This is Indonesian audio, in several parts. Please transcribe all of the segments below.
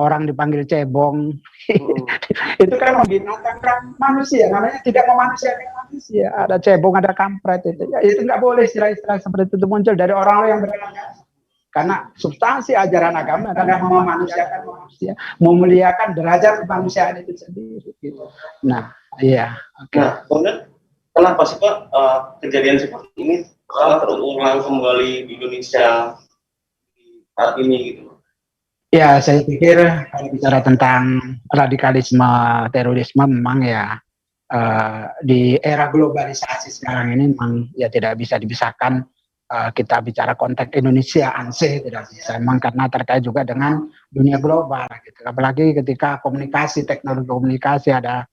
orang dipanggil cebong. Itu kan membinasakan manusia, namanya tidak memanusiakan manusia. Ada cebong, ada kampret itu. Ya, itu nggak boleh istilah-istilah seperti itu muncul dari orang yang beragama. Karena substansi ajaran agama adalah memanusiakan manusia, memuliakan derajat kemanusiaan itu sendiri. Gitu. Nah, iya. Okay. Nah, kemudian kenapa sih Pak kejadian seperti ini terulang kembali di Indonesia saat ini gitu? Ya, saya pikir kalau bicara tentang radikalisme, terorisme memang ya di era globalisasi sekarang ini memang ya tidak bisa dipisahkan. Kita bicara konteks Indonesia ANSE tidak bisa, memang karena terkait juga dengan dunia global gitu. Apalagi ketika komunikasi, teknologi komunikasi ada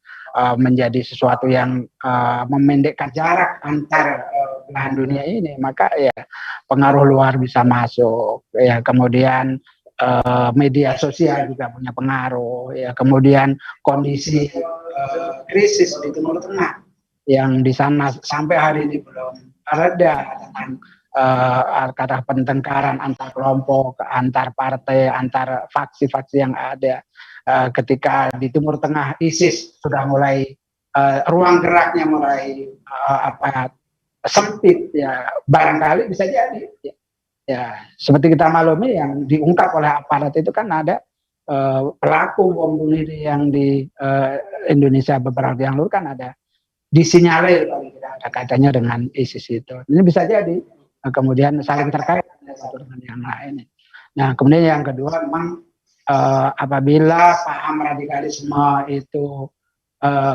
menjadi sesuatu yang memendekkan jarak antar belahan dunia ini, maka ya pengaruh luar bisa masuk ya. Kemudian media sosial juga punya pengaruh ya. Kemudian kondisi krisis di Timur Tengah yang di sana sampai hari ini belum reda tentang kata pertengkaran antar kelompok, antar partai, antar faksi-faksi yang ada. Ketika di Timur Tengah ISIS sudah mulai ruang geraknya mulai sempit ya, barangkali bisa jadi ya seperti kita maklumi yang diungkap oleh aparat itu kan ada pelaku bom bunuh diri yang di Indonesia beberapa yang lalu kan ada disinyalir kalau tidak ada kaitannya dengan ISIS itu. Ini bisa jadi kemudian saling terkait satu dengan yang lain. Nah, kemudian yang kedua memang apabila paham radikalisme itu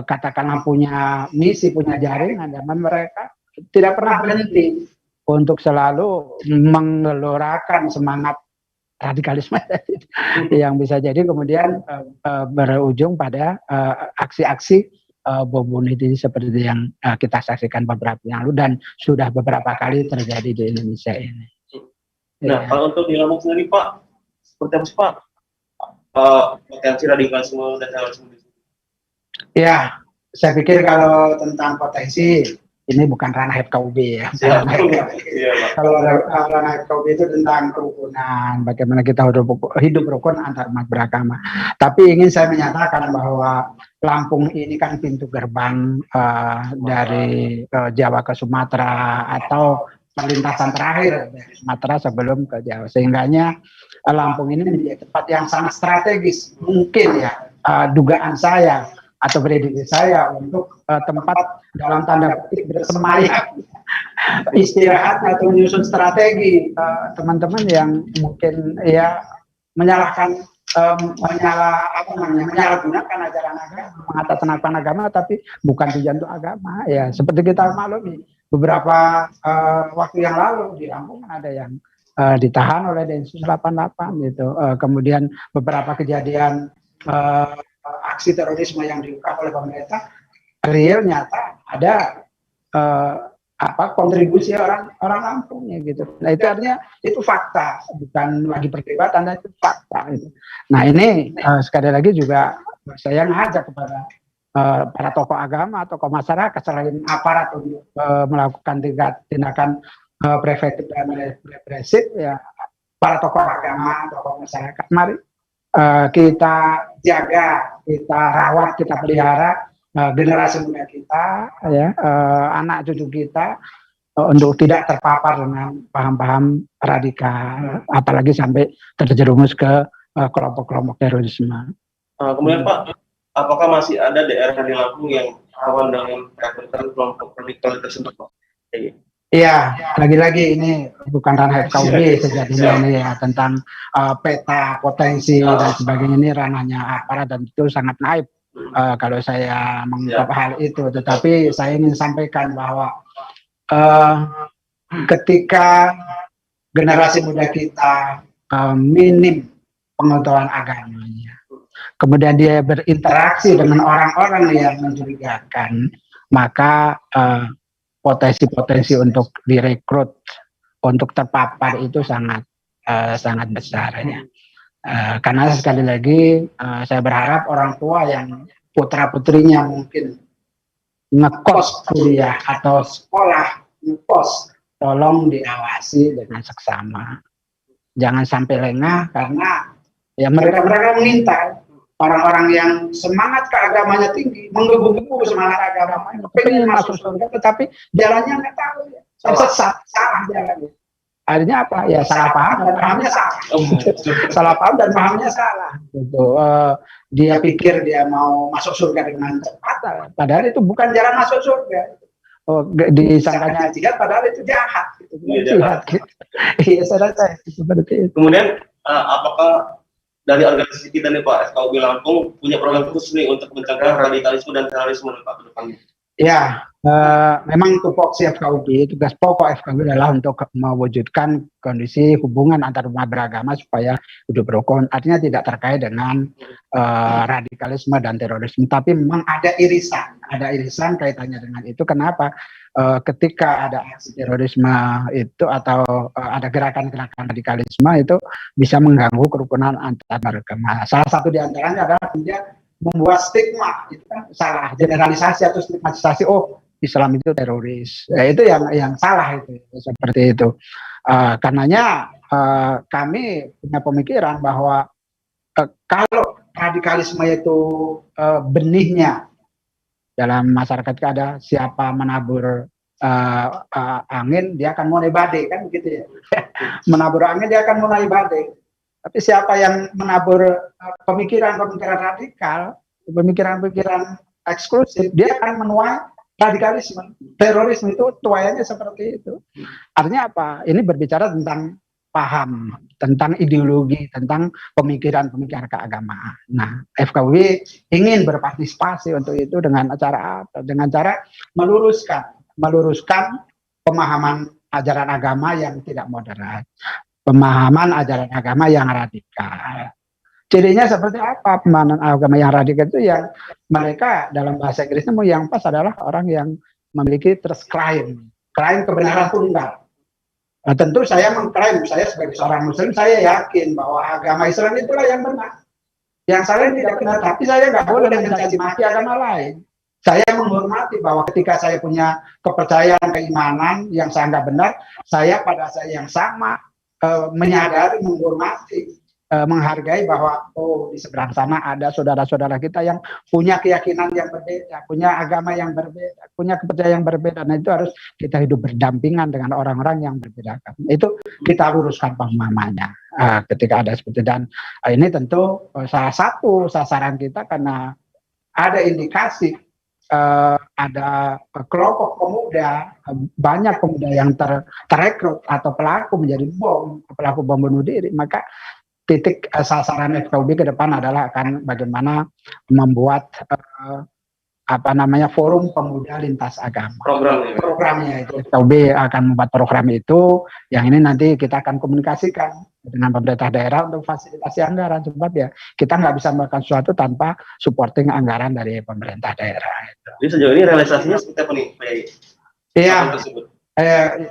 katakanlah punya misi, punya jaringan, dan mereka tidak pernah berhenti untuk selalu mengelorakan semangat radikalisme yang bisa jadi kemudian berujung pada aksi-aksi bom bunuh diri seperti yang kita saksikan beberapa yang lalu dan sudah beberapa kali terjadi di Indonesia ini. Nah, kalau untuk di Lampung sendiri Pak, seperti apa sih Pak potensi radikalisme dan terorisme? Ya, saya pikir kalau tentang potensi ini bukan ranah FKUB ya. Kalau ranah FKUB itu tentang kerukunan, bagaimana kita hidup rukun antar umat beragama. Tapi ingin saya menyatakan bahwa Lampung ini kan pintu gerbang dari Jawa ke Sumatera atau perlintasan terakhir dari Sumatera sebelum ke Jawa. Sehingganya Lampung ini menjadi tempat yang sangat strategis. Mungkin ya dugaan saya atau prediksi saya untuk tempat dalam tanda petik bersemayam istirahat atau menyusun strategi teman-teman yang mungkin ya menyalahkan menyalahgunakan ajaran agama, mengatasnamakan agama tapi bukan tujuan untuk agama ya. Seperti kita maklumi beberapa waktu yang lalu di Lampung ada yang ditahan oleh Densus 88 gitu. Kemudian beberapa kejadian aksi terorisme yang diungkap oleh pemerintah real nyata ada kontribusi orang Lampungnya gitu. Nah itu artinya itu fakta, bukan lagi perdebatan, itu fakta. Gitu. Nah ini sekali lagi juga saya ngajak kepada para tokoh agama, tokoh masyarakat selain aparat untuk melakukan tindakan preventif dan represif ya, para tokoh agama, tokoh masyarakat, mari kita jaga, kita rawat, kita pelihara generasi muda kita, ya, anak cucu kita untuk tidak terpapar dengan paham-paham radikal, apalagi sampai terjerumus ke kelompok-kelompok terorisme. Kemudian Pak, apakah masih ada daerah di Lampung yang rawan dengan kelompok radikal tersebut Pak? Iya, lagi-lagi ini bukan ranah FKUB sejatinya ini ya, tentang peta potensi dan sebagainya, ini ranahnya aparat dan itu sangat naif kalau saya mengungkap hal itu. Tetapi saya ingin sampaikan bahwa ketika generasi muda kita minim pengetahuan agamanya, kemudian dia berinteraksi dengan orang-orang yang mencurigakan, maka potensi-potensi untuk direkrut, untuk terpapar itu sangat besar ya. Karena sekali lagi saya berharap orang tua yang putra-putrinya mungkin ngekos kuliah atau sekolah ngekos, tolong diawasi dengan seksama. Jangan sampai lengah karena Ya mereka mengintai orang-orang yang semangat keagamanya tinggi, menggebu-gebu semangat agamanya, pengen masuk surga, tetapi jalannya nggak tahu, ya. Sesat, salah jalannya. Akhirnya apa? Ya salah paham dan pahamnya salah. Salah paham dan pahamnya salah. Gitu. Dia pikir dia mau masuk surga dengan cepat, padahal itu bukan jalan masuk surga. Disangkanya jihad, padahal itu jahat. Gitu. Jihad. Iya, saya seperti itu. Kemudian, apakah dari organisasi kita nih Pak, FKUB Lampung punya program khusus nih untuk mencegah radikalisme dan terorisme nih Pak ke depannya? Ya, memang tupoksi FKUB, tugas pokok FKUB adalah untuk mewujudkan kondisi hubungan antar umat beragama supaya hidup rukun. Artinya tidak terkait dengan radikalisme dan terorisme, tapi memang ada irisan kaitannya dengan itu. Kenapa? Ketika ada aksi terorisme itu atau ada gerakan-gerakan radikalisme itu bisa mengganggu kerukunan antar beragama. Salah satu diantaranya adalah dia membuat stigma, itu kan salah, generalisasi atau stigmatisasi, oh Islam itu teroris, ya, itu yang salah itu seperti itu. Karenanya kami punya pemikiran bahwa kalau radikalisme itu benihnya dalam masyarakat ada siapa menabur angin dia akan mulai badai, kan begitu ya. Menabur angin dia akan mulai badai. Tapi siapa yang menabur pemikiran-pemikiran radikal, pemikiran-pemikiran eksklusif, dia akan menuai radikalisme. Terorisme itu tuaiannya seperti itu. Artinya apa? Ini berbicara tentang paham, tentang ideologi, tentang pemikiran-pemikiran keagamaan. Nah, FKUB ingin berpartisipasi untuk itu dengan cara apa? Dengan cara meluruskan pemahaman ajaran agama yang tidak moderat. Pemahaman ajaran agama yang radikal. Cirinya seperti apa pemahaman agama yang radikal itu? Yang mereka dalam bahasa Inggrisnya yang pas adalah orang yang memiliki trust claim kebenaran tunggal. Nah, tentu saya mengklaim, saya sebagai seorang muslim, saya yakin bahwa agama Islam itulah yang benar. Yang saya tidak benar, tapi saya nggak boleh mencaci maki agama lain. Saya menghormati bahwa ketika saya punya kepercayaan, keimanan yang saya anggap benar, saya pada saya yang sama menyadari, menghormati, menghargai bahwa di seberang sana ada saudara-saudara kita yang punya keyakinan yang berbeda, punya agama yang berbeda, punya kepercayaan yang berbeda. Nah, itu harus kita hidup berdampingan dengan orang-orang yang berbeda. Itu kita luruskan pemahamannya ketika ada seperti itu. Dan ini tentu salah satu sasaran kita karena ada indikasi ada kelompok pemuda, banyak pemuda yang terrekrut atau pelaku menjadi pelaku bom bunuh diri, maka titik sasaran FKUB ke depan adalah akan bagaimana membuat forum pemuda lintas agama. Programnya itu FKUB akan membuat program itu, yang ini nanti kita akan komunikasikan dengan pemerintah daerah untuk fasilitasi anggaran, sebab ya kita nggak bisa melakukan sesuatu tanpa supporting anggaran dari pemerintah daerah. Jadi sejauh ini realisasinya seperti apa nih, Pak? Iya,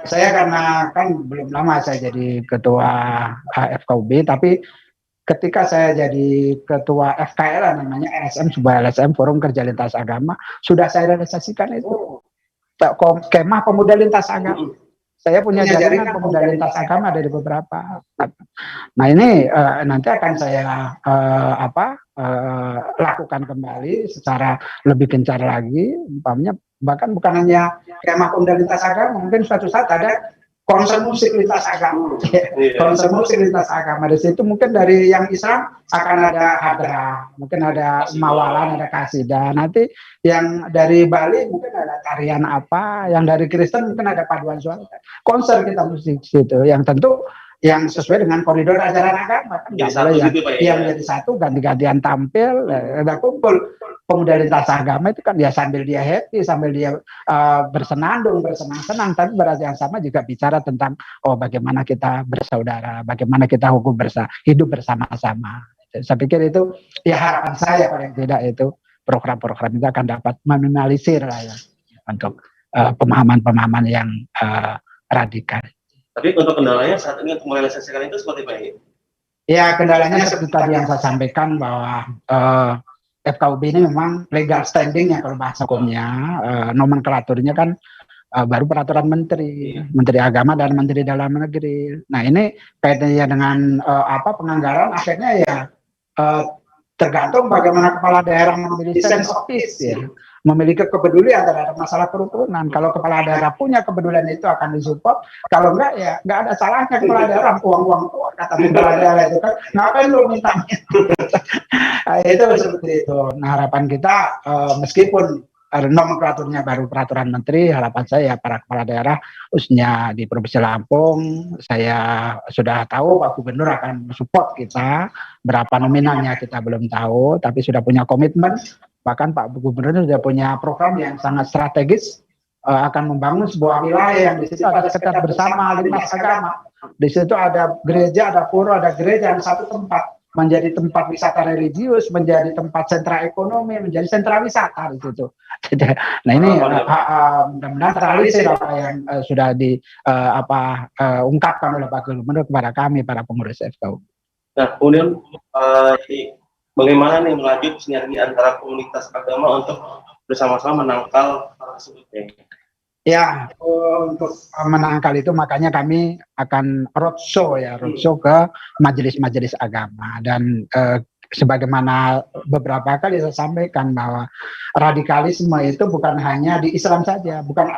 saya karena kan belum lama saya jadi ketua FKUB, tapi ketika saya jadi ketua FKL namanya LSM, sebuah LSM Forum Kerja Lintas Agama, sudah saya realisasikan itu kemah pemuda lintas agama. Saya punya jaringan pemuda lintas agama dari beberapa. Nah, ini nanti akan saya lakukan kembali secara lebih gencar lagi, umpamanya bahkan bukan hanya kemah pemuda lintas agama, mungkin suatu saat ada konser musik lintas agama. Konser musik lintas agama, di situ mungkin dari yang Islam akan ada hadrah, mungkin ada mawalan, ada kasidah. Nanti yang dari Bali mungkin ada tarian apa, yang dari Kristen mungkin ada paduan suara. Konser kita musik situ, yang tentu yang sesuai dengan koridor ajaran agama, kan nggak boleh yang jadi satu ganti-gantian tampil, ada kumpul pemuda lintas agama itu kan ya sambil dia happy, sambil dia bersenandung, bersenang-senang, tapi pada yang sama juga bicara tentang bagaimana kita bersaudara, bagaimana kita hidup bersama-sama. Saya pikir itu ya harapan saya paling tidak itu program-program itu akan dapat meminimalisir lah ya untuk pemahaman-pemahaman yang radikal. Tapi untuk kendalanya saat ini untuk merealisasikan itu seperti apa ya? Ya, kendalanya seperti tadi yang saya sampaikan bahwa FKUB ini memang legal standing ya kalau bahasa hukumnya, nomenklaturnya kan baru peraturan Menteri Agama dan Menteri Dalam Negeri. Nah ini kaitannya dengan penganggaran, akhirnya ya tergantung bagaimana kepala daerah memiliki sense of peace, ya, memiliki kepedulian terhadap masalah kerukunan. Kalau kepala daerah punya kepedulian itu akan disupport, kalau enggak ya nggak ada salahnya kepala daerah uang kata kepala daerah itu kan ngapain lu minta itu seperti itu. Nah harapan kita meskipun nomenklaturnya baru peraturan menteri, harapan saya para kepala daerah khususnya di Provinsi Lampung, saya sudah tahu Pak Gubernur akan support kita, berapa nominalnya kita belum tahu, tapi sudah punya komitmen, bahkan Pak Gubernur sudah punya program yang sangat strategis, akan membangun sebuah wilayah yang di situ ada sekitar bersama lintas agama, di situ ada gereja, ada pura, ada gereja yang satu tempat, menjadi tempat wisata religius, menjadi tempat sentra ekonomi, menjadi sentra wisata di situ. Nah ini mudah-mudahan terrealisir apa yang sudah diungkapkan oleh Pak Gubernur kepada kami para pengurus FKUB. Nah kemudian bagaimana nih melanjut sinergi antara komunitas agama untuk bersama-sama menangkal hal tersebut? Ya, untuk menangkal itu makanya kami akan roadshow ke majelis-majelis agama, dan sebagaimana beberapa kali saya sampaikan bahwa radikalisme itu bukan hanya di Islam saja, bukan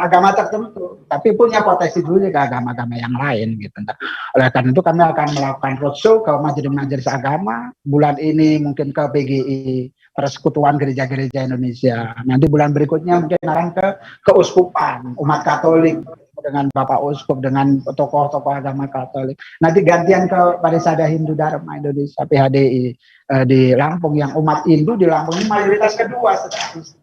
agama tertentu, tapi punya potensi juga ke agama-agama yang lain gitu. Oleh karena itu kami akan melakukan roadshow ke majelis-majelis agama, bulan ini mungkin ke PGI, Persekutuan Gereja-Gereja Indonesia. Nanti bulan berikutnya mungkin akan ke keuskupan umat Katolik dengan Bapak Uskup, dengan tokoh-tokoh agama Katolik. Nanti gantian ke Parisada Hindu Dharma Indonesia PHDI di Lampung, yang umat Hindu di Lampung ini mayoritas kedua status.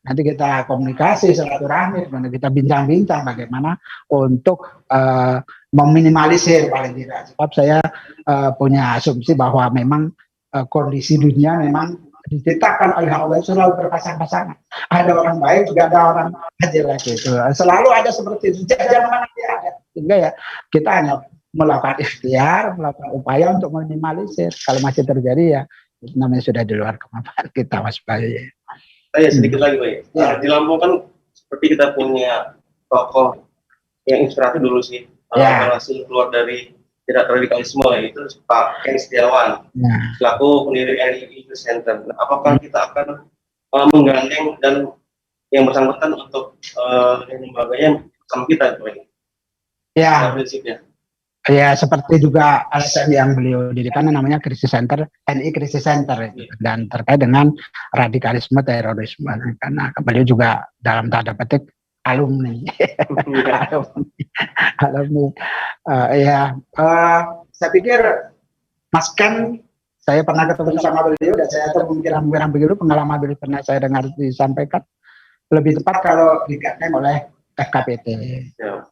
Nanti kita komunikasi silaturahmi, kita bincang-bincang bagaimana untuk meminimalisir paling tidak. Sebab saya punya asumsi bahwa memang kondisi dunia memang diciptakan oleh Allah selalu berpasang-pasangan. Ada orang baik juga ada orang jelek itu. Selalu ada seperti itu. Jangan mana dia ada. Sehingga ya kita hanya melakukan ikhtiar, melakukan upaya untuk meminimalisir. Kalau masih terjadi ya itu namanya sudah di luar kemampuan kita, Mas Bayu. Saya sedikit lagi, Pak. Ya. Di Lampung kan seperti kita punya tokoh yang inspiratif dulu sih. Hasil keluar dari tidak radikalisme, itu Pak Ken Setiawan, selaku pendiri NII Center. Nah, apakah kita akan menggandeng dan yang bersangkutan untuk lembaganya sama kita, Pak? Ya, prinsipnya. Ya, seperti juga LSM yang beliau dirikan namanya Krisis Center, NI Krisis Center, dan terkait dengan radikalisme terorisme. Karena beliau juga dalam tanda petik alumni. alumni. Saya pikir Mas Ken, saya pernah ketemu sama beliau dan saya terpemikiran begitu, pengalaman beliau pernah saya dengar disampaikan. Lebih tepat kalau dikatakan oleh FKPT,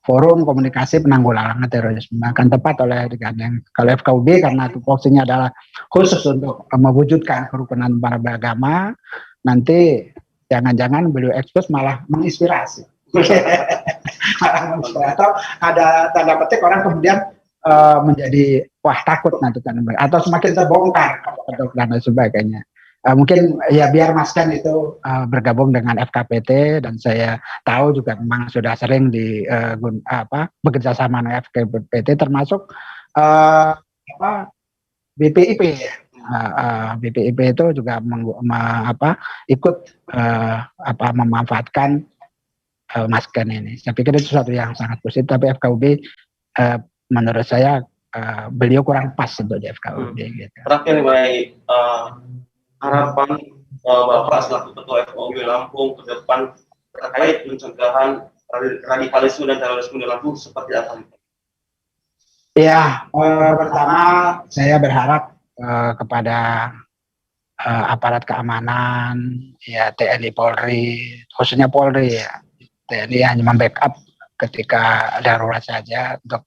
Forum Komunikasi Penanggulangan Terorisme, akan tepat oleh digandeng. Kalau FKUB karena tupoksinya adalah khusus untuk mewujudkan kerukunan para beragama, nanti jangan-jangan beliau ekspos malah menginspirasi. Atau ada tanda petik orang kemudian menjadi wah takut nanti atau semakin terbongkar dan sebagainya. Mungkin ya biar Mas Ken itu bergabung dengan FKPT, dan saya tahu juga memang sudah sering bekerja sama dengan FKPT, termasuk BPIP. BPIP itu juga ikut memanfaatkan Mas Ken ini. Saya pikir itu sesuatu yang sangat positif, tapi FKUB menurut saya beliau kurang pas untuk di FKUB. Gitu. Terakhir nih, harapan Bapak selaku Ketua FKUB Lampung ke depan terkait pencegahan radikalisme dan terorisme di Lampung seperti apa? Ya, pertama saya berharap kepada aparat keamanan, ya TNI Polri, khususnya Polri ya. TNI hanya membackup ketika darurat saja, untuk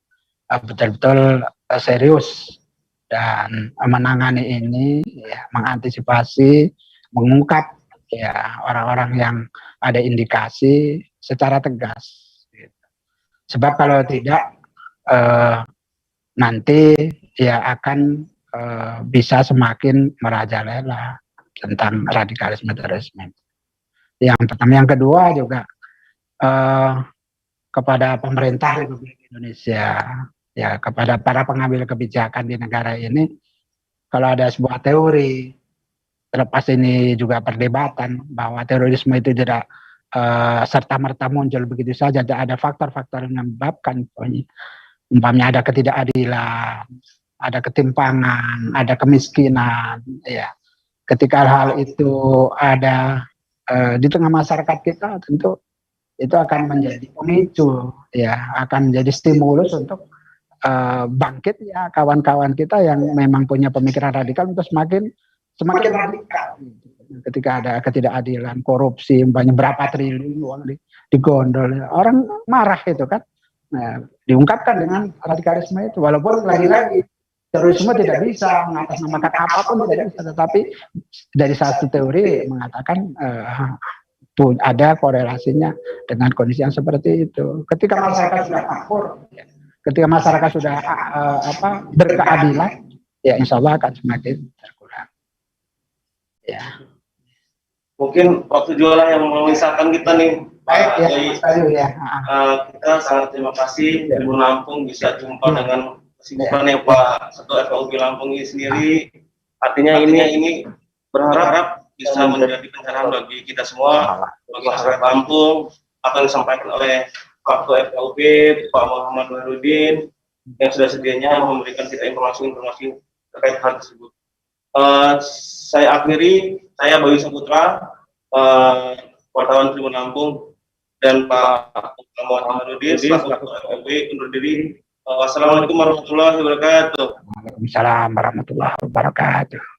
betul-betul serius dan menangani ini, ya, mengantisipasi, mengungkap ya orang-orang yang ada indikasi secara tegas. Gitu. Sebab kalau tidak nanti ya akan bisa semakin merajalela tentang radikalisme terorisme. Yang pertama, yang kedua juga eh, kepada pemerintah Republik Indonesia, ya kepada para pengambil kebijakan di negara ini, kalau ada sebuah teori, terlepas ini juga perdebatan bahwa terorisme itu tidak serta-merta muncul begitu saja, ada faktor-faktor yang menyebabkan, umpamanya ada ketidakadilan, ada ketimpangan, ada kemiskinan, ya. Ketika hal itu ada di tengah masyarakat kita, tentu itu akan menjadi pemicu, ya, akan menjadi stimulus untuk bangkit ya kawan-kawan kita yang memang punya pemikiran radikal untuk semakin radikal. Ketika ada ketidakadilan, korupsi, banyak berapa triliun uang digondol, orang marah itu kan. Nah, diungkapkan dengan radikalisme itu, walaupun lagi-lagi terorisme tidak bisa mengatasnamakan apapun, tidak bisa, tetapi dari satu teori mengatakan ada korelasinya dengan kondisi yang seperti itu. Ketika masyarakat sudah makmur, ketika masyarakat sudah berkeadilan, ya insya Allah akan semakin berkurang. Ya. Mungkin waktu jualan yang memisahkan kita nih, Pak Yai. Kita sangat terima kasih Tribun Lampung bisa jumpa dengan kesibukannya Pak Ketua FKUP Lampung ini sendiri. Artinya ini berharap bisa menjadi pencerahan bagi kita semua, bagi masyarakat Lampung, apa yang disampaikan oleh Pak Ketua FKUP, Pak Muhammad Wahyudin, yang sudah sedianya memberikan kita informasi-informasi terkait hal tersebut. Saya akhiri, saya Bayu Saputra, wartawan Tribun Lampung, dan Pak Muhammad Wahyudin, Pak Ketua FKUP, undur diri. Wassalamualaikum warahmatullahi wabarakatuh. Waalaikumsalam warahmatullahi wabarakatuh.